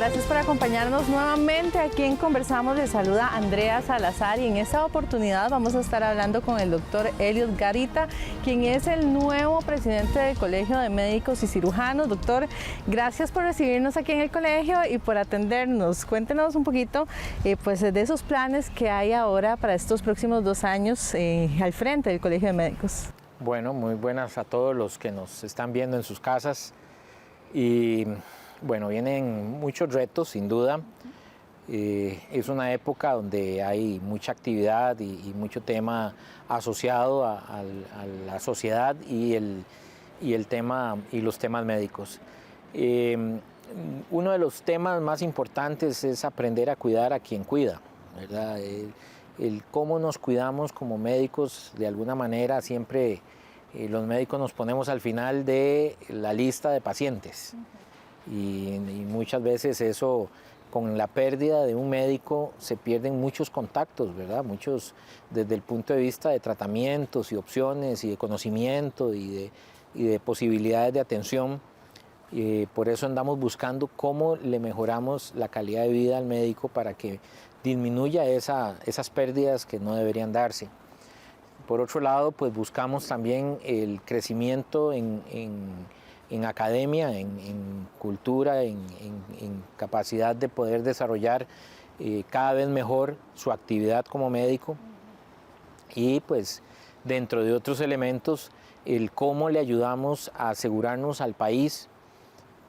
gracias por acompañarnos nuevamente aquí en Conversamos. Les saluda Andrea Salazar y en esta oportunidad vamos a estar hablando con el doctor Eliot Garita, quien es el nuevo presidente del Colegio de Médicos y Cirujanos. Doctor, gracias por recibirnos aquí en el colegio y por atendernos. Cuéntenos un poquito pues, de esos planes que hay ahora para estos próximos 2 años al frente del Colegio de Médicos. Bueno, muy buenas a todos los que nos están viendo en sus casas y bueno, vienen muchos retos sin duda. Es una época donde hay mucha actividad y mucho tema asociado a la sociedad y los temas médicos. Uno de los temas más importantes es aprender a cuidar a quien cuida, ¿verdad? El cómo nos cuidamos como médicos, de alguna manera siempre los médicos nos ponemos al final de la lista de pacientes y muchas veces eso, con la pérdida de un médico se pierden muchos contactos, ¿verdad? Muchos desde el punto de vista de tratamientos y opciones y de conocimiento y de posibilidades de atención. Por eso andamos buscando cómo le mejoramos la calidad de vida al médico para que disminuya esas pérdidas que no deberían darse. Por otro lado, pues buscamos también el crecimiento en academia, en cultura, en capacidad de poder desarrollar cada vez mejor su actividad como médico y pues dentro de otros elementos el cómo le ayudamos a asegurarnos al país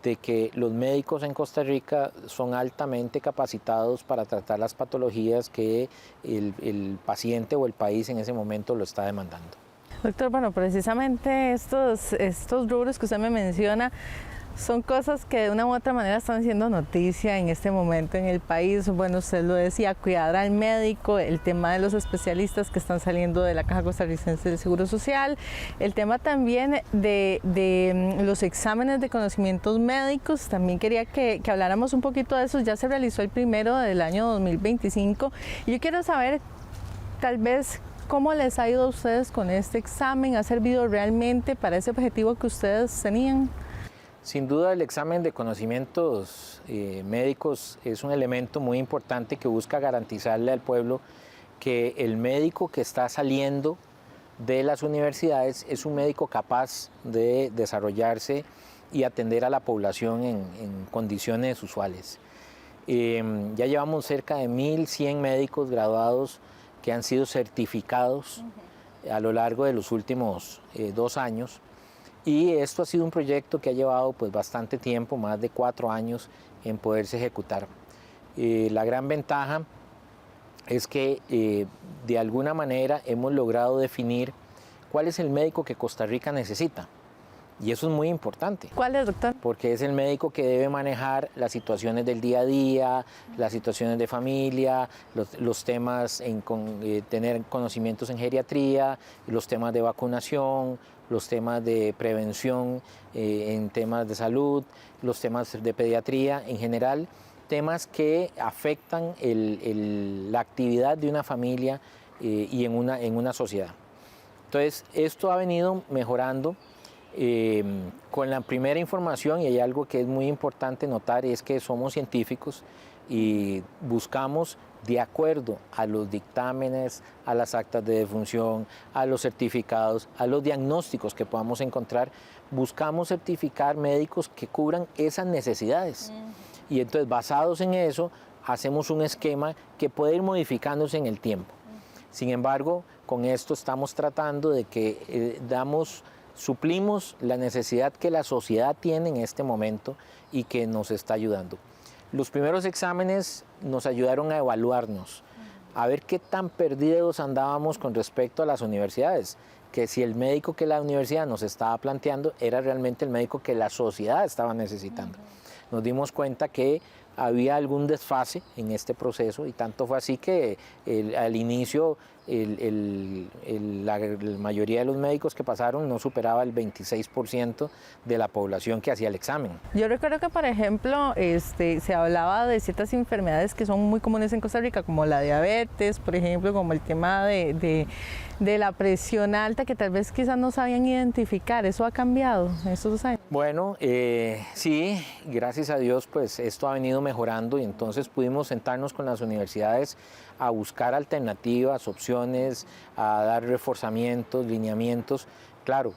de que los médicos en Costa Rica son altamente capacitados para tratar las patologías que el paciente o el país en ese momento lo está demandando. Doctor, bueno, precisamente estos rubros que usted me menciona son cosas que de una u otra manera están siendo noticia en este momento en el país. Bueno, usted lo decía, cuidar al médico, el tema de los especialistas que están saliendo de la Caja Costarricense del Seguro Social, el tema también de los exámenes de conocimientos médicos. También quería que habláramos un poquito de eso. Ya se realizó el primero del año 2025 y yo quiero saber tal vez cómo les ha ido a ustedes con este examen. ¿Ha servido realmente para ese objetivo que ustedes tenían? Sin duda el examen de conocimientos médicos es un elemento muy importante que busca garantizarle al pueblo que el médico que está saliendo de las universidades es un médico capaz de desarrollarse y atender a la población en condiciones usuales. Ya llevamos cerca de 1.100 médicos graduados que han sido certificados a lo largo de los últimos 2 años. Y esto ha sido un proyecto que ha llevado pues, bastante tiempo, más de 4 años, en poderse ejecutar. La gran ventaja es que de alguna manera hemos logrado definir cuál es el médico que Costa Rica necesita. Y eso es muy importante. ¿Cuál es, doctor? Porque es el médico que debe manejar las situaciones del día a día, las situaciones de familia, los temas tener conocimientos en geriatría, los temas de vacunación, los temas de prevención en temas de salud, los temas de pediatría en general, temas que afectan la actividad de una familia y en una sociedad. Entonces, esto ha venido mejorando. Con la primera información, y hay algo que es muy importante notar, es que somos científicos y buscamos, de acuerdo a los dictámenes, a las actas de defunción, a los certificados, a los diagnósticos que podamos encontrar, buscamos certificar médicos que cubran esas necesidades. Y entonces, basados en eso, hacemos un esquema que puede ir modificándose en el tiempo. Sin embargo, con esto estamos tratando de que suplimos la necesidad que la sociedad tiene en este momento y que nos está ayudando. Los primeros exámenes nos ayudaron a evaluarnos, a ver qué tan perdidos andábamos con respecto a las universidades, que si el médico que la universidad nos estaba planteando era realmente el médico que la sociedad estaba necesitando. Nos dimos cuenta que había algún desfase en este proceso y tanto fue así que al inicio la mayoría de los médicos que pasaron no superaba el 26% de la población que hacía el examen. Yo recuerdo que, por ejemplo, se hablaba de ciertas enfermedades que son muy comunes en Costa Rica, como la diabetes, por ejemplo, como el tema de la presión alta, que tal vez quizás no sabían identificar. ¿Eso ha cambiado en estos 2 años? Bueno, sí, gracias a Dios, pues esto ha venido mejorando y entonces pudimos sentarnos con las universidades a buscar alternativas, opciones, a dar reforzamientos, lineamientos. Claro,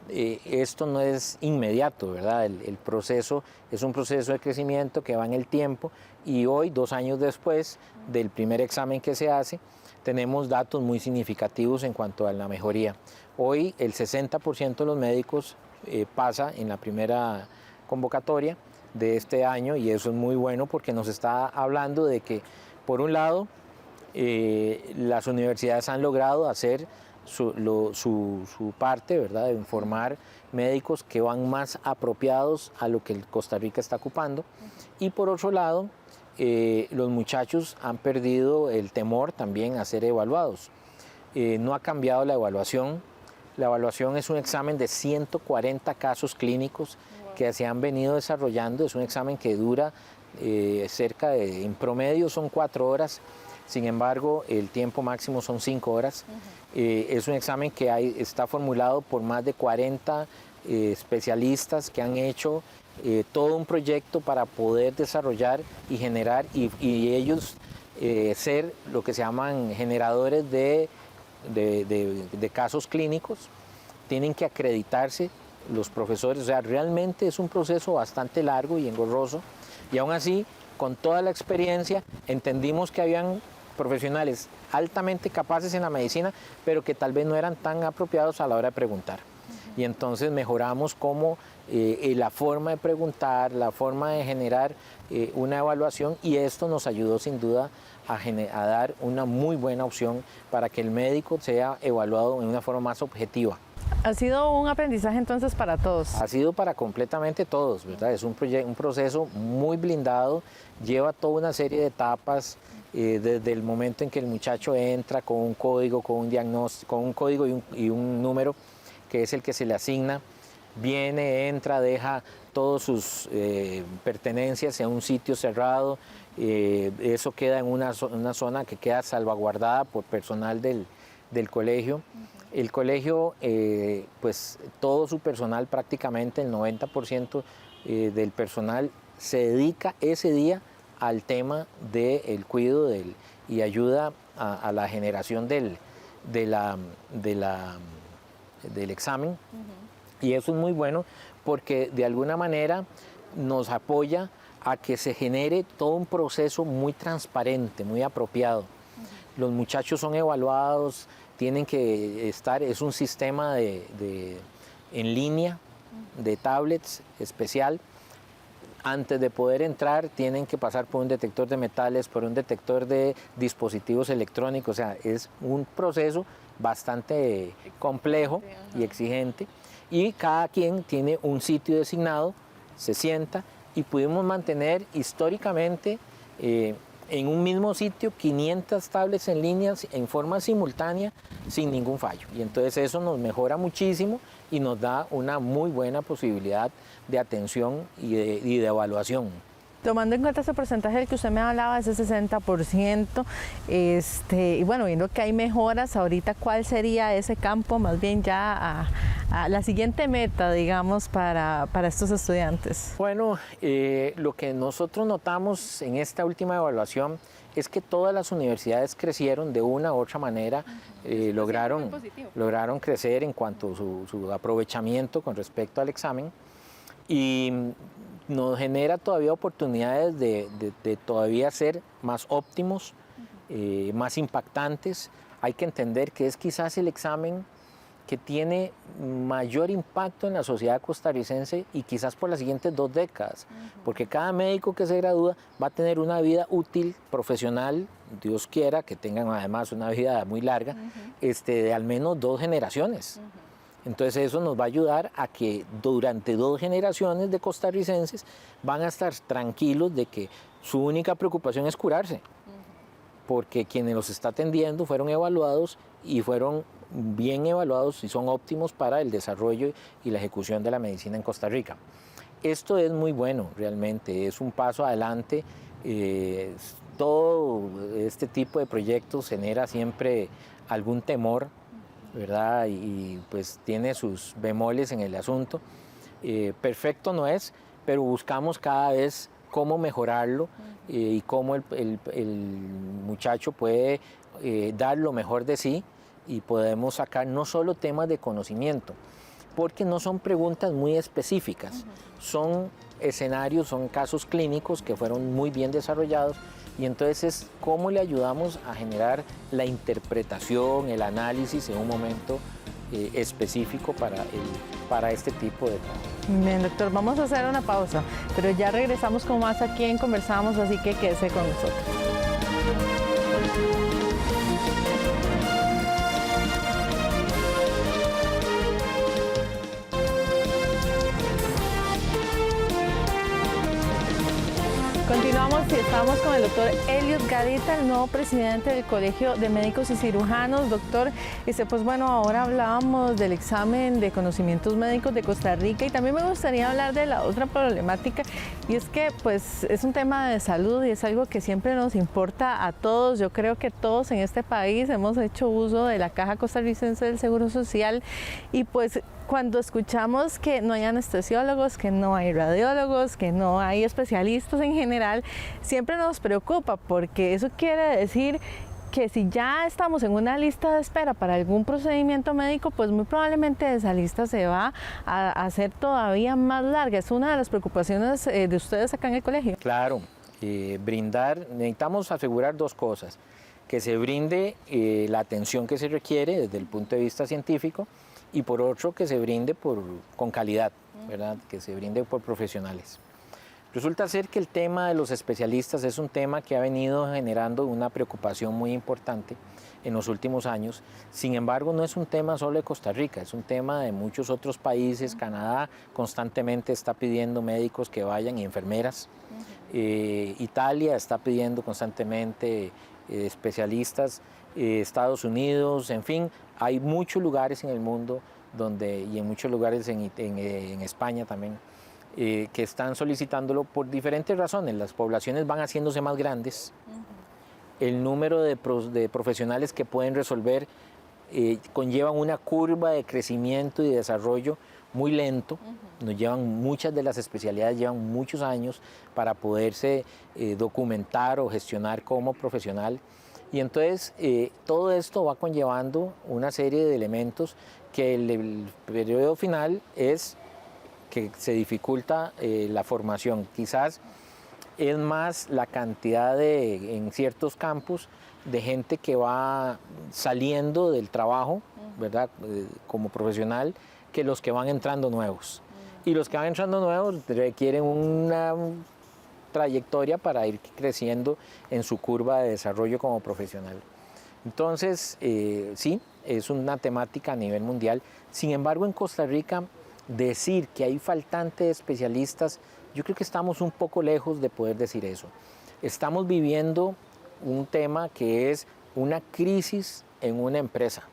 esto no es inmediato, ¿verdad? El proceso es un proceso de crecimiento que va en el tiempo y hoy, 2 años después del primer examen que se hace, tenemos datos muy significativos en cuanto a la mejoría. Hoy el 60% de los médicos pasa en la primera convocatoria de este año y eso es muy bueno porque nos está hablando de que, por un lado, las universidades han logrado hacer su parte, ¿verdad?, de formar médicos que van más apropiados a lo que Costa Rica está ocupando. Y por otro lado, los muchachos han perdido el temor también a ser evaluados. No ha cambiado la evaluación. La evaluación es un examen de 140 casos clínicos que se han venido desarrollando. Es un examen que dura en promedio son 4 horas. Sin embargo, el tiempo máximo son 5 horas. Es un examen que está formulado por más de 40 especialistas que han hecho todo un proyecto para poder desarrollar y generar y ellos ser lo que se llaman generadores de casos clínicos. Tienen que acreditarse los profesores, o sea, realmente es un proceso bastante largo y engorroso y aún así, con toda la experiencia, entendimos que habían profesionales altamente capaces en la medicina, pero que tal vez no eran tan apropiados a la hora de preguntar. Y entonces mejoramos cómo la forma de preguntar, la forma de generar una evaluación y esto nos ayudó sin duda a dar una muy buena opción para que el médico sea evaluado de una forma más objetiva. Ha sido un aprendizaje entonces para todos. Ha sido para completamente todos, ¿verdad? Es un proceso muy blindado, lleva toda una serie de etapas, desde el momento en que el muchacho entra con un código, con un diagnóstico, con un código y un número que es el que se le asigna, viene, entra, deja todas sus pertenencias en un sitio cerrado, eso queda en una zona que queda salvaguardada por personal del colegio. El colegio, pues todo su personal, prácticamente el 90% del personal se dedica ese día al tema del cuidado y ayuda a la generación del examen. Y eso es muy bueno porque de alguna manera nos apoya a que se genere todo un proceso muy transparente, muy apropiado. Los muchachos son evaluados, tienen que estar, es un sistema en línea, de tablets especial. Antes de poder entrar tienen que pasar por un detector de metales, por un detector de dispositivos electrónicos, o sea, es un proceso bastante complejo y exigente. Y cada quien tiene un sitio designado, se sienta y pudimos mantener históricamente en un mismo sitio 500 tablets en línea en forma simultánea sin ningún fallo. Y entonces eso nos mejora muchísimo y nos da una muy buena posibilidad de atención y de evaluación. Tomando en cuenta ese porcentaje del que usted me hablaba, ese 60%, y bueno, viendo que hay mejoras, ahorita, ¿cuál sería ese campo, más bien ya a la siguiente meta, digamos, para estos estudiantes? Bueno, lo que nosotros notamos en esta última evaluación es que todas las universidades crecieron de una u otra manera, lograron crecer en cuanto a su aprovechamiento con respecto al examen y nos genera todavía oportunidades de todavía ser más óptimos, más impactantes. Hay que entender que es quizás el examen que tiene mayor impacto en la sociedad costarricense y quizás por las siguientes 2 décadas, porque cada médico que se gradúa va a tener una vida útil, profesional, Dios quiera que tengan además una vida muy larga, de al menos 2 generaciones. Entonces eso nos va a ayudar a que durante 2 generaciones de costarricenses van a estar tranquilos de que su única preocupación es curarse. porque quienes los está atendiendo fueron evaluados y fueron bien evaluados y son óptimos para el desarrollo y la ejecución de la medicina en Costa Rica. Esto es muy bueno, realmente, es un paso adelante. Todo este tipo de proyectos genera siempre algún temor, ¿verdad? Y pues tiene sus bemoles en el asunto. Perfecto no es, pero buscamos cada vez cómo mejorarlo y cómo el muchacho puede dar lo mejor de sí y podemos sacar no solo temas de conocimiento, porque no son preguntas muy específicas, son escenarios, son casos clínicos que fueron muy bien desarrollados y entonces es cómo le ayudamos a generar la interpretación, el análisis en un momento específico para este tipo de trabajo. Bien, doctor, vamos a hacer una pausa, pero ya regresamos con más aquí en Conversamos, así que quédese con nosotros. Continuamos y estamos con el doctor Eliot Gadita, el nuevo presidente del Colegio de Médicos y Cirujanos. Doctor, pues bueno, ahora hablábamos del examen de conocimientos médicos de Costa Rica y también me gustaría hablar de la otra problemática y es que pues es un tema de salud y es algo que siempre nos importa a todos. Yo creo que todos en este país hemos hecho uso de la Caja Costarricense del Seguro Social y pues cuando escuchamos que no hay anestesiólogos, que no hay radiólogos, que no hay especialistas en general, siempre nos preocupa porque eso quiere decir que si ya estamos en una lista de espera para algún procedimiento médico, pues muy probablemente esa lista se va a hacer todavía más larga. Es una de las preocupaciones de ustedes acá en el colegio. Claro, necesitamos asegurar dos cosas, que se brinde la atención que se requiere desde el punto de vista científico, y por otro que se brinde con calidad, ¿verdad? Que se brinde por profesionales. Resulta ser que el tema de los especialistas es un tema que ha venido generando una preocupación muy importante en los últimos años. Sin embargo, no es un tema solo de Costa Rica, es un tema de muchos otros países. Canadá constantemente está pidiendo médicos que vayan y enfermeras. Italia está pidiendo constantemente especialistas. Estados Unidos, en fin, hay muchos lugares en el mundo y en muchos lugares en España también que están solicitándolo por diferentes razones. Las poblaciones van haciéndose más grandes, el número de profesionales que pueden resolver conllevan una curva de crecimiento y de desarrollo muy lento. Muchas de las especialidades llevan muchos años para poderse documentar o gestionar como profesional. Y entonces todo esto va conllevando una serie de elementos que el periodo final es que se dificulta la formación. Quizás es más la cantidad en ciertos campos de gente que va saliendo del trabajo, ¿verdad? Como profesional, que los que van entrando nuevos. Y los que van entrando nuevos requieren una trayectoria para ir creciendo en su curva de desarrollo como profesional. Entonces, sí, es una temática a nivel mundial. Sin embargo, en Costa Rica, decir que hay faltante de especialistas, yo creo que estamos un poco lejos de poder decir eso. Estamos viviendo un tema que es una crisis en una empresa.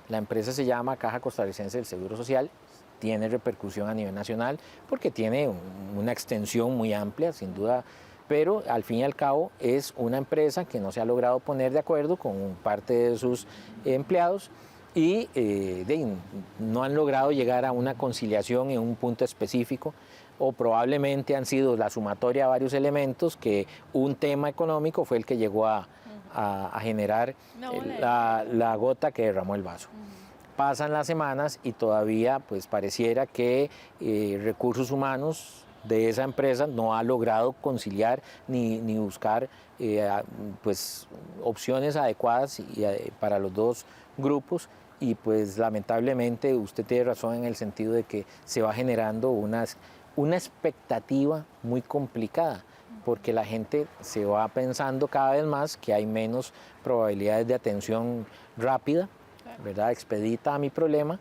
La empresa se llama Caja Costarricense del Seguro Social, tiene repercusión a nivel nacional porque tiene una extensión muy amplia, sin duda, pero al fin y al cabo es una empresa que no se ha logrado poner de acuerdo con parte de sus empleados y no han logrado llegar a una conciliación en un punto específico, o probablemente han sido la sumatoria de varios elementos que un tema económico fue el que llegó a generar la gota que derramó el vaso. Pasan las semanas y todavía pues pareciera que recursos humanos de esa empresa no ha logrado conciliar ni buscar pues opciones adecuadas para los dos grupos, y pues lamentablemente usted tiene razón en el sentido de que se va generando una expectativa muy complicada, porque la gente se va pensando cada vez más que hay menos probabilidades de atención rápida, ¿verdad? Expedita a mi problema.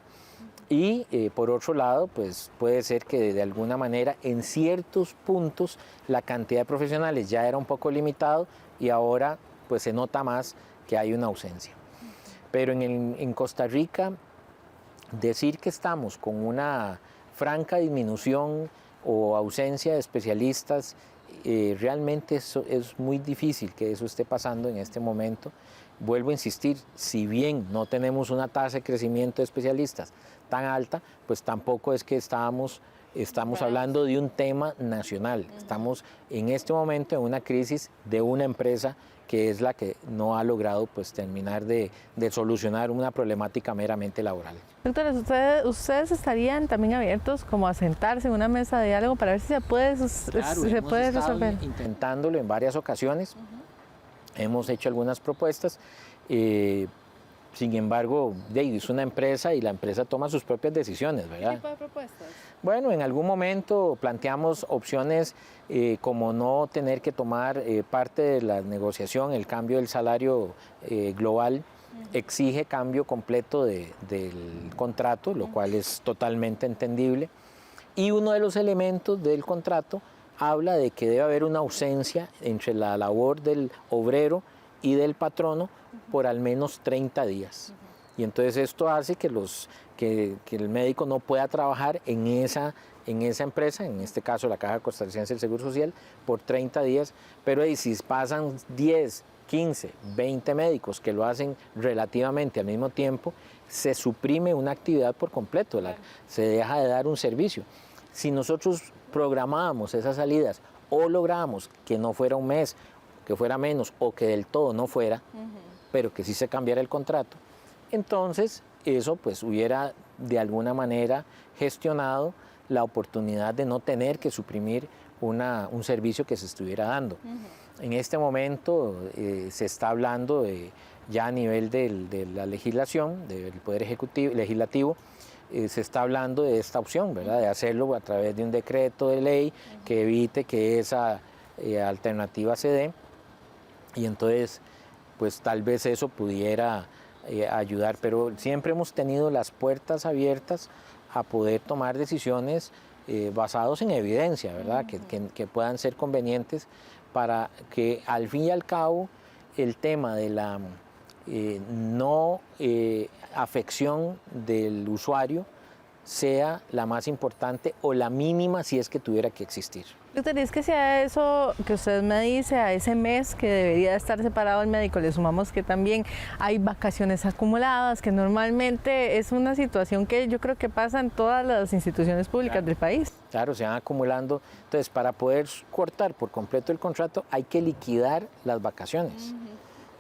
Y por otro lado, pues puede ser que de alguna manera en ciertos puntos la cantidad de profesionales ya era un poco limitado y ahora pues se nota más que hay una ausencia. Pero en Costa Rica, decir que estamos con una franca disminución o ausencia de especialistas, realmente eso es muy difícil que eso esté pasando en este momento. Vuelvo a insistir, si bien no tenemos una tasa de crecimiento de especialistas tan alta, pues tampoco es que estamos hablando de un tema nacional. Estamos en este momento en una crisis de una empresa que es la que no ha logrado pues terminar de solucionar una problemática meramente laboral. Doctores, ¿ustedes estarían también abiertos como a sentarse en una mesa de diálogo para ver si se puede, Claro, se puede resolver? Intentándolo en varias ocasiones, hemos hecho algunas propuestas. Sin embargo, es una empresa y la empresa toma sus propias decisiones, ¿verdad? ¿Qué tipo de propuestas? Bueno, en algún momento planteamos opciones como no tener que tomar parte de la negociación, el cambio del salario global exige cambio completo del contrato, lo cual es totalmente entendible. Y uno de los elementos del contrato habla de que debe haber una ausencia entre la labor del obrero y del patrono por al menos 30 días. Y entonces esto hace que el médico no pueda trabajar en esa empresa, en este caso la Caja Costarricense del Seguro Social, por 30 días, pero si pasan 10, 15, 20 médicos que lo hacen relativamente al mismo tiempo, se suprime una actividad por completo, se deja de dar un servicio. Si nosotros programábamos esas salidas o lográbamos que no fuera un mes, que fuera menos o que del todo no fuera, pero que sí se cambiara el contrato, entonces eso pues hubiera de alguna manera gestionado la oportunidad de no tener que suprimir un servicio que se estuviera dando. En este momento se está hablando ya a nivel de la legislación, del Poder Legislativo, se está hablando de esta opción, ¿verdad? De hacerlo a través de un decreto de ley que evite que esa alternativa se dé, y entonces pues tal vez eso pudiera ayudar, pero siempre hemos tenido las puertas abiertas a poder tomar decisiones basados en evidencia, ¿verdad? Que puedan ser convenientes para que al fin y al cabo el tema de la no afección del usuario sea la más importante o la mínima si es que tuviera que existir. Doctor, es que si a eso que usted me dice, a ese mes que debería estar separado el médico, le sumamos que también hay vacaciones acumuladas, que normalmente es una situación que yo creo que pasa en todas las instituciones públicas del país. Claro, se van acumulando. Entonces, para poder cortar por completo el contrato, hay que liquidar las vacaciones.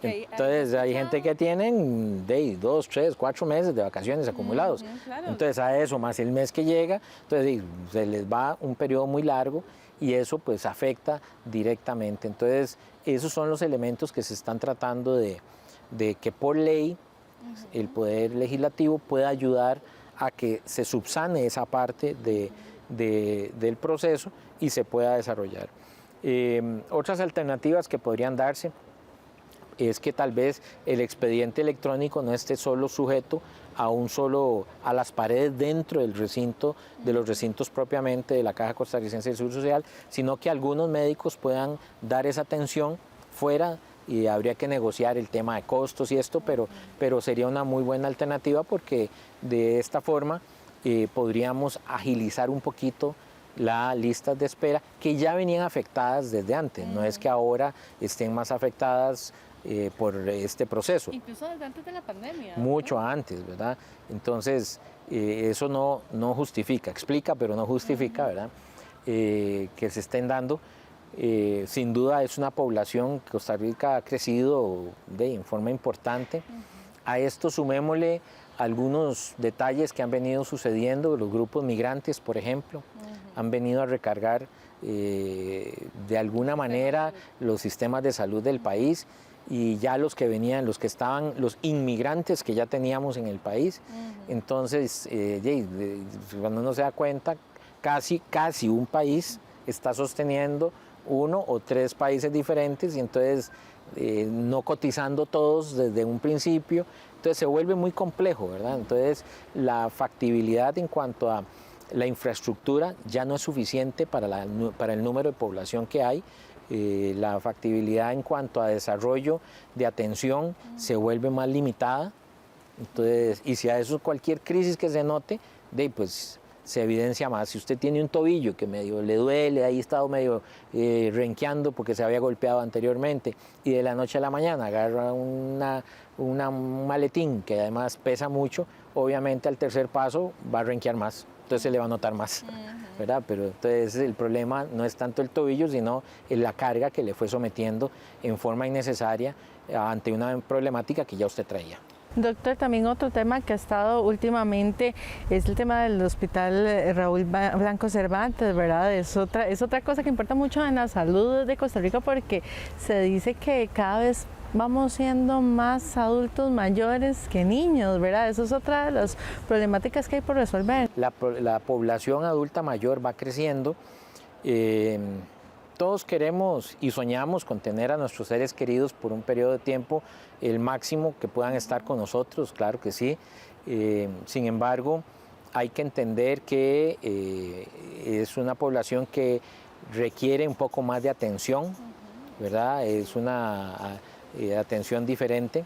Entonces hay gente que tienen 2, 3, 4 meses de vacaciones acumulados. Claro. Entonces a eso más el mes que llega, entonces se les va un periodo muy largo y eso pues afecta directamente. Entonces esos son los elementos que se están tratando de que por ley el Poder Legislativo pueda ayudar a que se subsane esa parte del proceso y se pueda desarrollar. Otras alternativas que podrían darse es que tal vez el expediente electrónico no esté solo sujeto a las paredes dentro del recinto, de los recintos propiamente de la Caja Costarricense del Seguro Social, sino que algunos médicos puedan dar esa atención fuera, y habría que negociar el tema de costos y esto, pero sería una muy buena alternativa porque de esta forma podríamos agilizar un poquito las listas de espera que ya venían afectadas desde antes, no es que ahora estén más afectadas por este proceso. Incluso desde antes de la pandemia. Mucho antes, ¿verdad? Entonces, eso no justifica, explica, pero no justifica, ¿verdad? Que se estén dando. Sin duda es una población que Costa Rica ha crecido en forma importante. A esto sumémosle algunos detalles que han venido sucediendo. Los grupos migrantes, por ejemplo, han venido a recargar de alguna manera los sistemas de salud del país, y ya los que estaban, los inmigrantes que ya teníamos en el país. Entonces, cuando uno se da cuenta, casi un país está sosteniendo 1 o 3 países diferentes, y entonces no cotizando todos desde un principio, entonces se vuelve muy complejo, ¿verdad? Entonces la factibilidad en cuanto a la infraestructura ya no es suficiente para el número de población que hay. la factibilidad en cuanto a desarrollo de atención se vuelve más limitada. Entonces, y si a eso cualquier crisis que se note, pues se evidencia más. Si usted tiene un tobillo que medio le duele, ahí estado medio renqueando porque se había golpeado anteriormente, y de la noche a la mañana agarra un maletín que además pesa mucho, obviamente al tercer paso va a renquear más, entonces se le va a notar más, ¿verdad? Pero entonces el problema no es tanto el tobillo, sino la carga que le fue sometiendo en forma innecesaria ante una problemática que ya usted traía. Doctor, también otro tema que ha estado últimamente es el tema del hospital Raúl Blanco Cervantes, ¿verdad? Es otra cosa que importa mucho en la salud de Costa Rica, porque se dice que cada vez vamos siendo más adultos mayores que niños, ¿verdad? Eso es otra de las problemáticas que hay por resolver. La población adulta mayor va creciendo. Todos queremos y soñamos con tener a nuestros seres queridos por un periodo de tiempo el máximo que puedan estar con nosotros, claro que sí. Sin embargo, hay que entender que es una población que requiere un poco más de atención, ¿verdad? Es una atención diferente.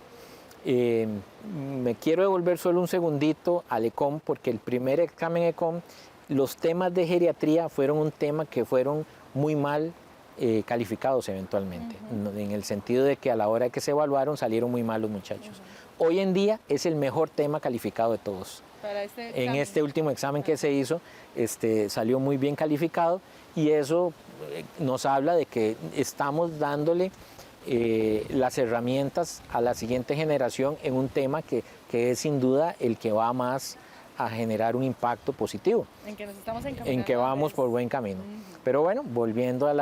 Me quiero devolver solo un segundito al ECOM, porque el primer examen ECOM, los temas de geriatría fueron un tema que fueron muy mal calificados eventualmente, en el sentido de que a la hora que se evaluaron salieron muy mal los muchachos. Hoy en día es el mejor tema calificado de todos. En este último examen que se hizo, salió muy bien calificado, y eso nos habla de que estamos dándole las herramientas a la siguiente generación en un tema que es sin duda el que va más a generar un impacto positivo, en que nos estamos encaminando, en que vamos por buen camino. Pero bueno, volviendo a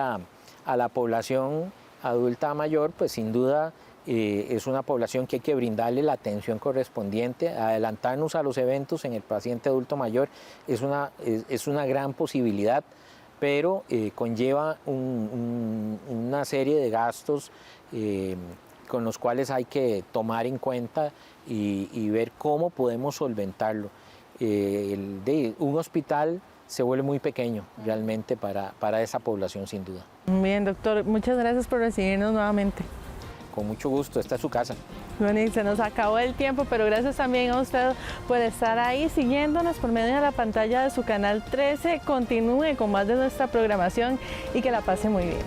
la población adulta mayor, pues sin duda es una población que hay que brindarle la atención correspondiente. Adelantarnos a los eventos en el paciente adulto mayor es una gran posibilidad, pero conlleva una serie de gastos con los cuales hay que tomar en cuenta y ver cómo podemos solventarlo. Un hospital se vuelve muy pequeño realmente para esa población, sin duda. Bien, doctor, muchas gracias por recibirnos nuevamente. Con mucho gusto, esta es su casa. Bueno, y se nos acabó el tiempo, pero gracias también a usted por estar ahí siguiéndonos por medio de la pantalla de su canal 13. Continúe con más de nuestra programación y que la pase muy bien.